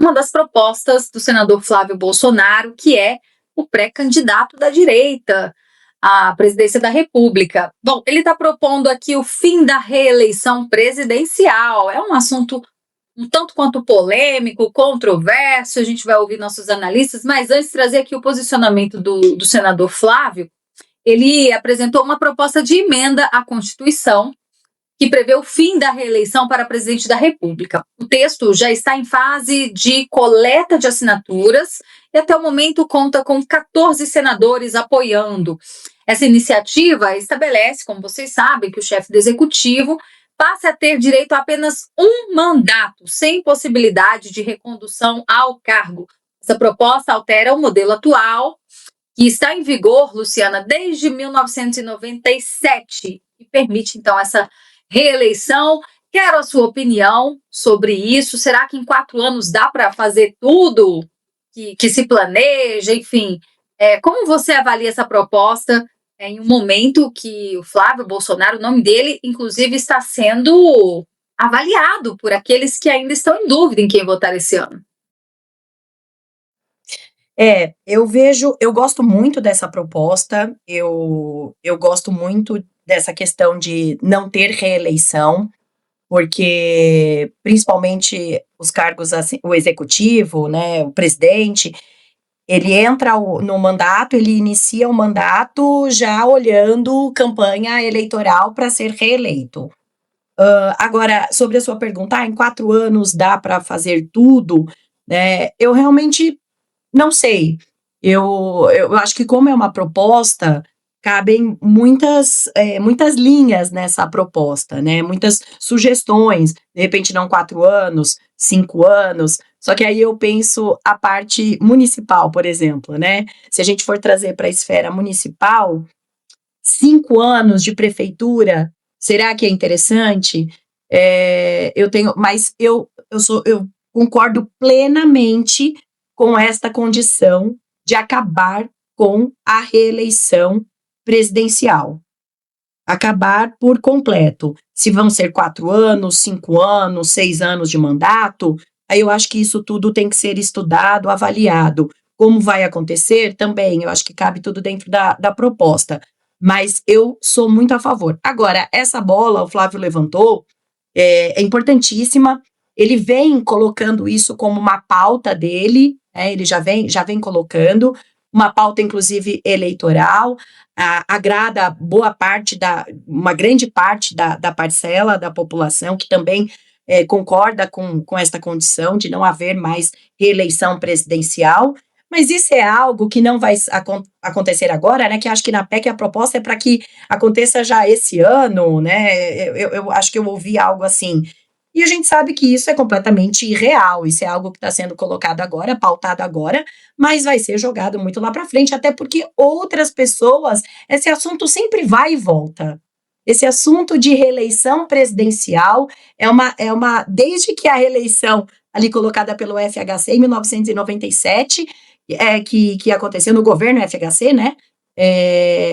uma das propostas do senador Flávio Bolsonaro, que é o pré-candidato da direita à presidência da República. Bom, ele está propondo aqui o fim da reeleição presidencial. É um assunto um tanto quanto polêmico, controverso, a gente vai ouvir nossos analistas, mas antes trazer aqui o posicionamento do senador Flávio. Ele apresentou uma proposta de emenda à Constituição que prevê o fim da reeleição para presidente da República. O texto já está em fase de coleta de assinaturas e até o momento conta com 14 senadores apoiando. Essa iniciativa estabelece, como vocês sabem, que o chefe do executivo passe a ter direito a apenas um mandato, sem possibilidade de recondução ao cargo. Essa proposta altera o modelo atual, que está em vigor, Luciana, desde 1997, e permite, então, essa reeleição. Quero a sua opinião sobre isso. Será que em 4 anos dá para fazer tudo que se planeja? Enfim, como você avalia essa proposta em um momento que o Flávio Bolsonaro, o nome dele, inclusive, está sendo avaliado por aqueles que ainda estão em dúvida em quem votar esse ano? Eu gosto muito dessa proposta, eu gosto muito dessa questão de não ter reeleição, porque principalmente os cargos, assim, o executivo, né, o presidente, ele entra no mandato, ele inicia o mandato já olhando campanha eleitoral para ser reeleito. Agora, sobre a sua pergunta, em 4 anos dá para fazer tudo, né? Eu realmente não sei. Eu acho que como é uma proposta, cabem muitas linhas nessa proposta, né? Muitas sugestões. De repente, não 4 anos, 5 anos. Só que aí eu penso a parte municipal, por exemplo, né? Se a gente for trazer para a esfera municipal, 5 anos de prefeitura, será que é interessante? Mas eu concordo plenamente com esta condição de acabar com a reeleição presidencial. Acabar por completo. Se vão ser 4 anos, 5 anos, 6 anos de mandato, aí eu acho que isso tudo tem que ser estudado, avaliado. Como vai acontecer também, eu acho que cabe tudo dentro da proposta. Mas eu sou muito a favor. Agora, essa bola, o Flávio levantou, é importantíssima. Ele vem colocando isso como uma pauta dele, ele já vem colocando, uma pauta, inclusive, eleitoral, agrada uma grande parte da parcela da população, que também concorda com esta condição de não haver mais reeleição presidencial. Mas isso é algo que não vai acontecer agora, né? Que acho que na PEC a proposta é para que aconteça já esse ano, né? Eu acho que eu ouvi algo assim. E a gente sabe que isso é completamente irreal, isso é algo que está sendo colocado agora, pautado agora, mas vai ser jogado muito lá para frente, até porque outras pessoas, esse assunto sempre vai e volta. Esse assunto de reeleição presidencial desde que a reeleição ali colocada pelo FHC em 1997, que aconteceu no governo FHC, né?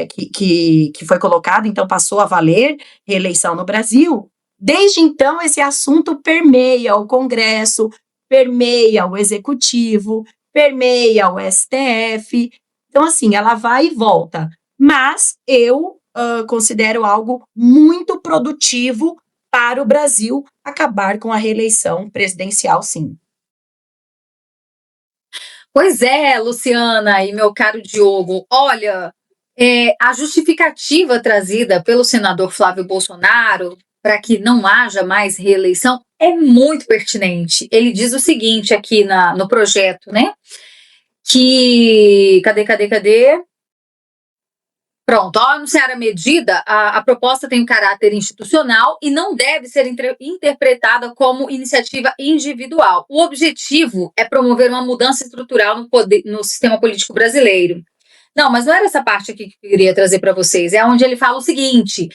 Que foi colocado, então passou a valer reeleição no Brasil. Desde então, esse assunto permeia o Congresso, permeia o Executivo, permeia o STF. Então, assim, ela vai e volta. Mas eu considero algo muito produtivo para o Brasil acabar com a reeleição presidencial, sim. Pois é, Luciana e meu caro Diogo, olha, a justificativa trazida pelo senador Flávio Bolsonaro para que não haja mais reeleição é muito pertinente. Ele diz o seguinte aqui no projeto, né? Que. Cadê? Pronto, ao anunciar a medida, a proposta tem um caráter institucional e não deve ser interpretada como iniciativa individual. O objetivo é promover uma mudança estrutural no sistema político brasileiro. Não, mas não era essa parte aqui que eu queria trazer para vocês. É onde ele fala o seguinte,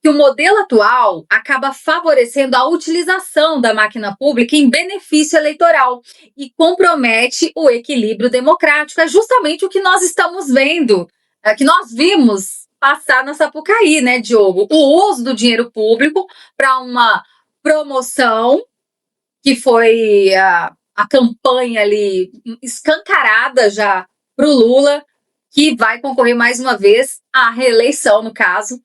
que o modelo atual acaba favorecendo a utilização da máquina pública em benefício eleitoral e compromete o equilíbrio democrático. É justamente o que nós estamos vendo, que nós vimos passar na Sapucaí, né, Diogo? O uso do dinheiro público para uma promoção que foi a campanha ali escancarada já para o Lula, que vai concorrer mais uma vez à reeleição, no caso,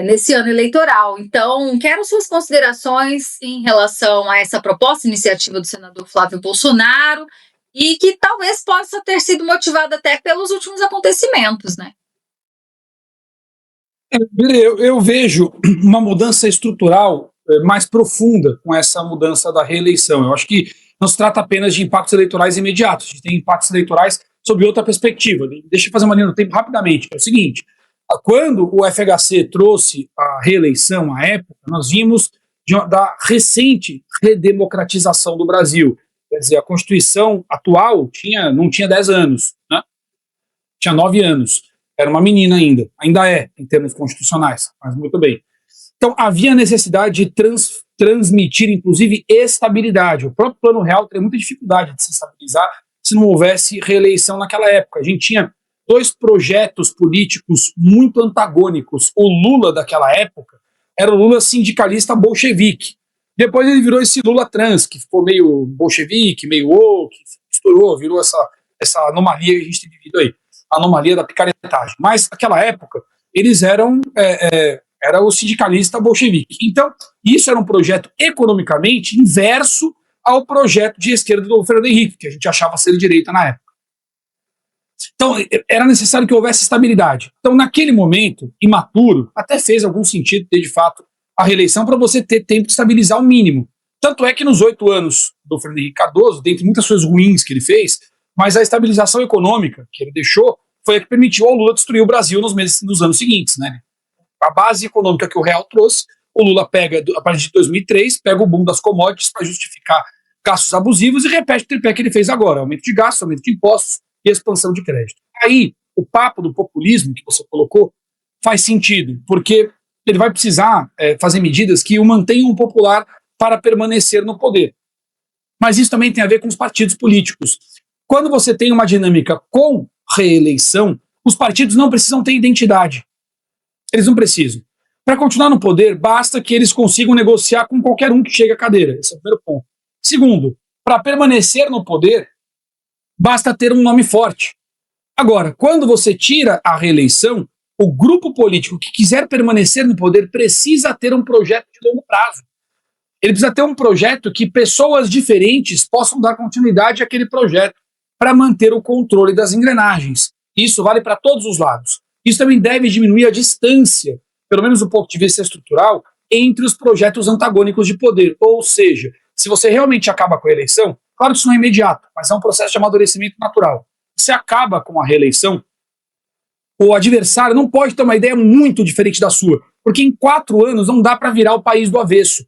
nesse ano eleitoral. Então, quero suas considerações em relação a essa proposta, iniciativa do senador Flávio Bolsonaro, e que talvez possa ter sido motivada até pelos últimos acontecimentos, né? Eu vejo uma mudança estrutural mais profunda com essa mudança da reeleição. Eu acho que não se trata apenas de impactos eleitorais imediatos, a gente tem impactos eleitorais sob outra perspectiva. Deixa eu fazer uma linha do tempo rapidamente, que é o seguinte: quando o FHC trouxe a reeleição à época, nós vimos da recente redemocratização do Brasil. Quer dizer, a Constituição atual não tinha 10 anos, né? Tinha 9 anos. Era uma menina ainda é, em termos constitucionais, mas muito bem. Então, havia necessidade de transmitir, inclusive, estabilidade. O próprio Plano Real teria muita dificuldade de se estabilizar se não houvesse reeleição naquela época. A gente tinha 2 projetos políticos muito antagônicos. O Lula daquela época era o Lula sindicalista bolchevique. Depois ele virou esse Lula trans, que ficou meio bolchevique, meio woke, misturou, virou essa anomalia que a gente tem vivido aí. A anomalia da picaretagem. Mas, naquela época, eles eram era o sindicalista bolchevique. Então, isso era um projeto economicamente inverso ao projeto de esquerda do Fernando Henrique, que a gente achava ser de direita na época. Então, era necessário que houvesse estabilidade. Então, naquele momento, imaturo, até fez algum sentido ter, de fato, a reeleição para você ter tempo de estabilizar o mínimo. Tanto é que nos 8 anos do Fernando Henrique Cardoso, dentre muitas coisas ruins que ele fez, mas a estabilização econômica que ele deixou foi a que permitiu ao Lula destruir o Brasil nos anos seguintes, né? A base econômica que o Real trouxe, o Lula pega, a partir de 2003, pega o boom das commodities para justificar gastos abusivos e repete o tripé que ele fez agora: aumento de gastos, aumento de impostos e expansão de crédito. Aí, o papo do populismo que você colocou faz sentido, porque ele vai precisar fazer medidas que o mantenham popular para permanecer no poder. Mas isso também tem a ver com os partidos políticos. Quando você tem uma dinâmica com reeleição, os partidos não precisam ter identidade. Eles não precisam. Para continuar no poder, basta que eles consigam negociar com qualquer um que chegue à cadeira. Esse é o primeiro ponto. Segundo, para permanecer no poder, basta ter um nome forte. Agora, quando você tira a reeleição, o grupo político que quiser permanecer no poder precisa ter um projeto de longo prazo. Ele precisa ter um projeto que pessoas diferentes possam dar continuidade àquele projeto para manter o controle das engrenagens. Isso vale para todos os lados. Isso também deve diminuir a distância, pelo menos do ponto de vista estrutural, entre os projetos antagônicos de poder. Ou seja, se você realmente acaba com a eleição, claro que isso não é imediato, mas é um processo de amadurecimento natural. Se acaba com a reeleição, o adversário não pode ter uma ideia muito diferente da sua, porque em 4 anos não dá para virar o país do avesso.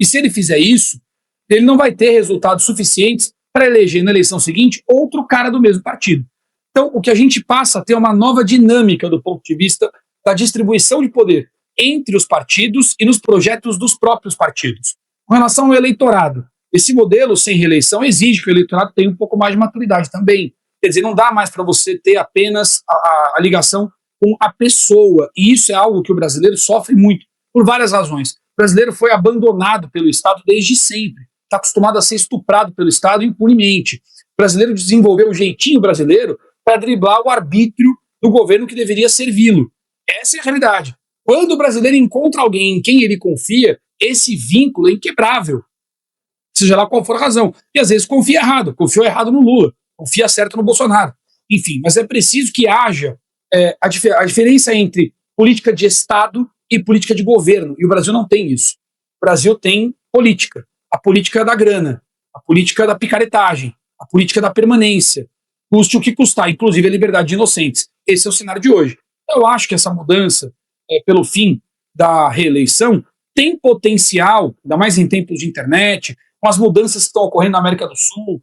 E se ele fizer isso, ele não vai ter resultados suficientes para eleger na eleição seguinte outro cara do mesmo partido. Então, o que a gente passa a ter é uma nova dinâmica do ponto de vista da distribuição de poder entre os partidos e nos projetos dos próprios partidos. Com relação ao eleitorado, esse modelo sem reeleição exige que o eleitorado tenha um pouco mais de maturidade também. Quer dizer, não dá mais para você ter apenas a ligação com a pessoa. E isso é algo que o brasileiro sofre muito, por várias razões. O brasileiro foi abandonado pelo Estado desde sempre. Está acostumado a ser estuprado pelo Estado impunemente. O brasileiro desenvolveu o jeitinho brasileiro para driblar o arbítrio do governo que deveria servi-lo. Essa é a realidade. Quando o brasileiro encontra alguém em quem ele confia, esse vínculo é inquebrável. Seja lá qual for a razão. E às vezes confia errado. Confiou errado no Lula. Confia certo no Bolsonaro. Enfim, mas é preciso que haja a diferença entre política de Estado e política de governo. E o Brasil não tem isso. O Brasil tem política. A política da grana. A política da picaretagem. A política da permanência. Custe o que custar, inclusive a liberdade de inocentes. Esse é o cenário de hoje. Eu acho que essa mudança, pelo fim da reeleição, tem potencial, ainda mais em tempos de internet, com as mudanças que estão ocorrendo na América do Sul,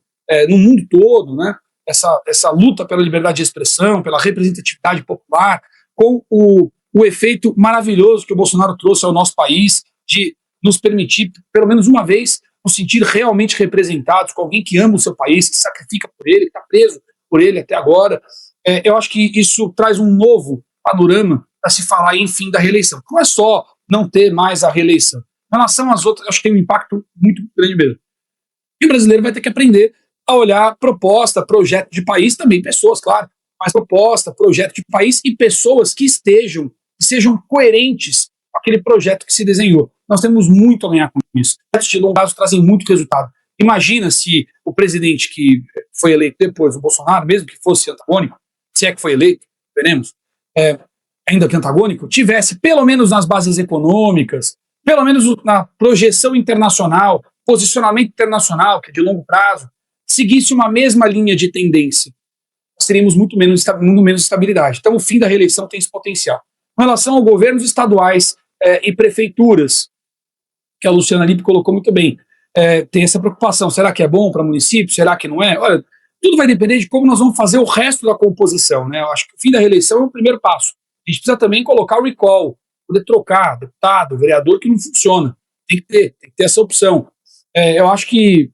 no mundo todo, né? Essa luta pela liberdade de expressão, pela representatividade popular, com o efeito maravilhoso que o Bolsonaro trouxe ao nosso país, de nos permitir, pelo menos uma vez, nos sentir realmente representados com alguém que ama o seu país, que sacrifica por ele, que está preso por ele até agora. Eu acho que isso traz um novo panorama para se falar, enfim, da reeleição. Não é só não ter mais a reeleição. Em relação às outras, acho que tem um impacto muito grande mesmo. E o brasileiro vai ter que aprender a olhar proposta, projeto de país, também pessoas, claro, mas proposta, projeto de país e pessoas que sejam coerentes com aquele projeto que se desenhou. Nós temos muito a ganhar com isso. Projetos de longo prazo trazem muito resultado. Imagina se o presidente que foi eleito depois do Bolsonaro, mesmo que fosse antagônico, se é que foi eleito, veremos, ainda que antagônico, tivesse pelo menos nas bases econômicas, pelo menos na projeção internacional, posicionamento internacional, que é de longo prazo, seguisse uma mesma linha de tendência, nós teríamos muito menos estabilidade. Então, o fim da reeleição tem esse potencial. Com relação a governos estaduais e prefeituras, que a Luciana Lippe colocou muito bem, tem essa preocupação, será que é bom para município, será que não é? Olha, tudo vai depender de como nós vamos fazer o resto da composição, né? Eu acho que o fim da reeleição é o primeiro passo. A gente precisa também colocar o recall, poder trocar deputado, vereador que não funciona. Tem que ter essa opção. Eu acho que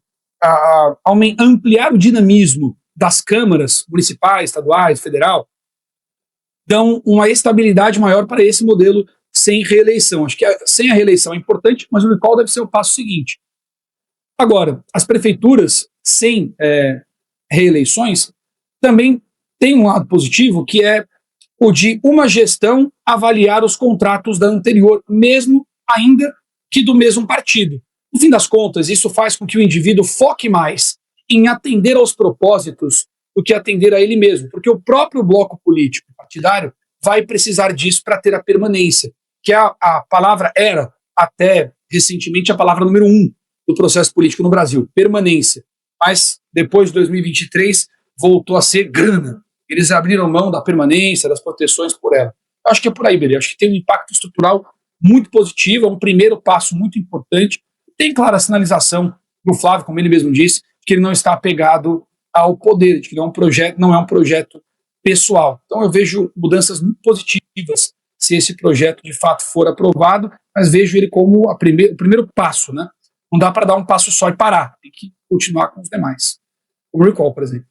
ampliar o dinamismo das câmaras municipais, estaduais, federal, dão uma estabilidade maior para esse modelo sem reeleição. Acho que sem a reeleição é importante, mas o recall deve ser o passo seguinte. Agora, as prefeituras sem reeleições também têm um lado positivo, que é o de uma gestão avaliar os contratos da anterior, mesmo ainda que do mesmo partido. No fim das contas, isso faz com que o indivíduo foque mais em atender aos propósitos do que atender a ele mesmo, porque o próprio bloco político partidário vai precisar disso para ter a permanência, que a palavra era, até recentemente, a palavra número 1 do processo político no Brasil, permanência. Mas, depois de 2023, voltou a ser grana. Eles abriram mão da permanência, das proteções por ela. Eu acho que é por aí, Beri. Acho que tem um impacto estrutural muito positivo, é um primeiro passo muito importante. Tem clara sinalização do Flávio, como ele mesmo disse, que ele não está apegado ao poder, de que não é um projeto pessoal. Então eu vejo mudanças muito positivas se esse projeto de fato for aprovado, mas vejo ele como o primeiro passo, né? Não dá para dar um passo só e parar, tem que continuar com os demais. O recall, por exemplo.